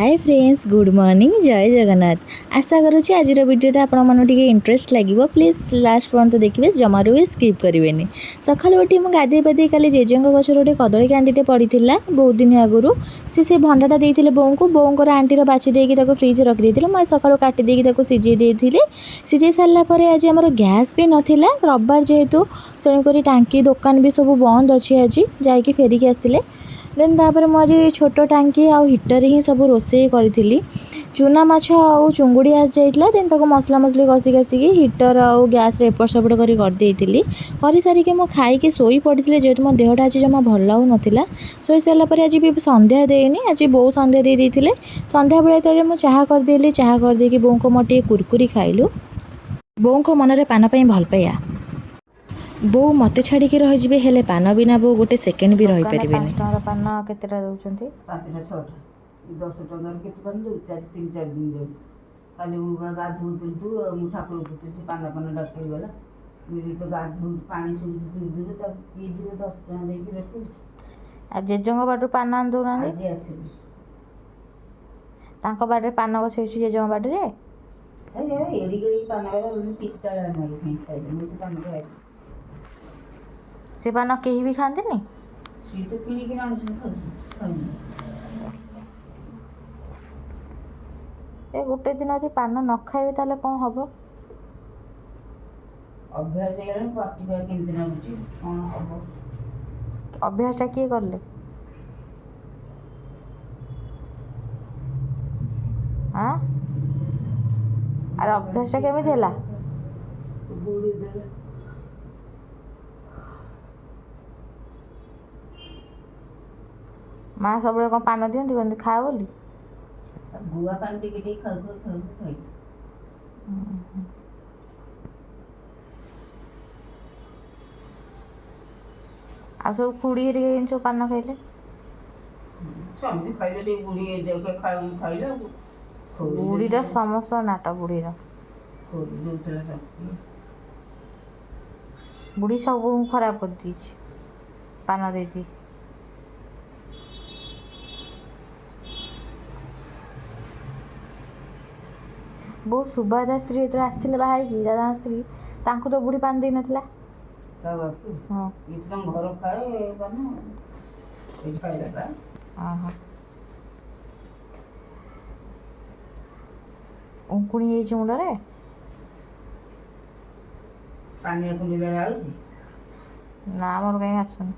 Hi friends good morning जय जगन्नाथ। आशा करुँची आज भिडियोटा Apte interest लगे प्लीज लास्ट पर्यंत देखिए जमारू भी स्किप करेंगे। सकाल उठी मुझे गाधे पाधे काली जेजेंग गचर गोटे कदली कांदीटे पड़ा बहुत दिन आगु सी भंडाटा देते बों को बोंर आंटीर बाची देकी फ्रिज रखी मुझे सका काटिदेकी सीझे सीझे सारापर आज आम गैस भी नाला रविवार जेहेतु तेणुक टांकी दुकान भी सब बंद अच्छी आज जाकि फेरिकी आसिले देन तापर मुझे छोट टांकी आउ हिटर ही सब रोषे करी चूना माछ आउ चुंगुड़ी आसी जाइए देन तक मसला मसली कषि कासिकी हिटर आउ गैस एपट सेपट कर सारिकी मुझे खाई शोई पड़ी जेहेतु मो देहटा आज जमा भल लगू नाला शोई सारापर आज भी संध्या देनी आज बो संध्या दे संध्या बेले तो मुझे चाह करदेली चाह करदे बों को मोटे कुरकुरी खाइलु बों को मनरे पान पाई भल पाइया बो मत छाड़ी रही हेले पान बिना बो गोटे सेकेंड भी रही पारे पान केतेटा दउचंती 5टा 6टा 10 टंकार केते पान दउ 3-4 दिन दउ काली मुबा गाधु तू मु ठाकुर पुत्र से पान डाके गला मेरी तो गाधु पानी सुबि दूर तक की दूर 10 टंका दे के रखू आ जेजंग बाटू पान आन दउ ना आज आसी तांको बाडरे पान गछ छै जेजंग बाडरे अरे एडी गई पान वाला पित्तल नहीं खाई मुझे पान खाई से पान कहीं भी खाते नहीं सी तो किनी कि ए गोटे दिन यदि पान न खाइबे ताले कौन हबो अभ्यास हेगला पार्टी पर केमती नागुची कौन हबो अभ्यासटा किए करले हाँ अरे अभ्यासटा केमिति होला बूढ़ी दे माँ सब कौन पान दिखती कहते खा बोली गुआ पान टिके खाई आ सब खुड़ी जिन पान खाइले स्वामी खाइले से बुढ़ी देखे खाइले बुढ़ीर समस्त नाट बुढ़ीर बुढ़ी सब खराब कर दी पान दे बहुत सुभादा स्त्री जो आसते बाहर दादा स्त्री तांको तो बुढ़ी पान दे नथिला हाँ इतना घर खाए पान खाइला हाँ उंकुणी मुंडे पानी कुंडी आउची ना मोर कहीं आसुन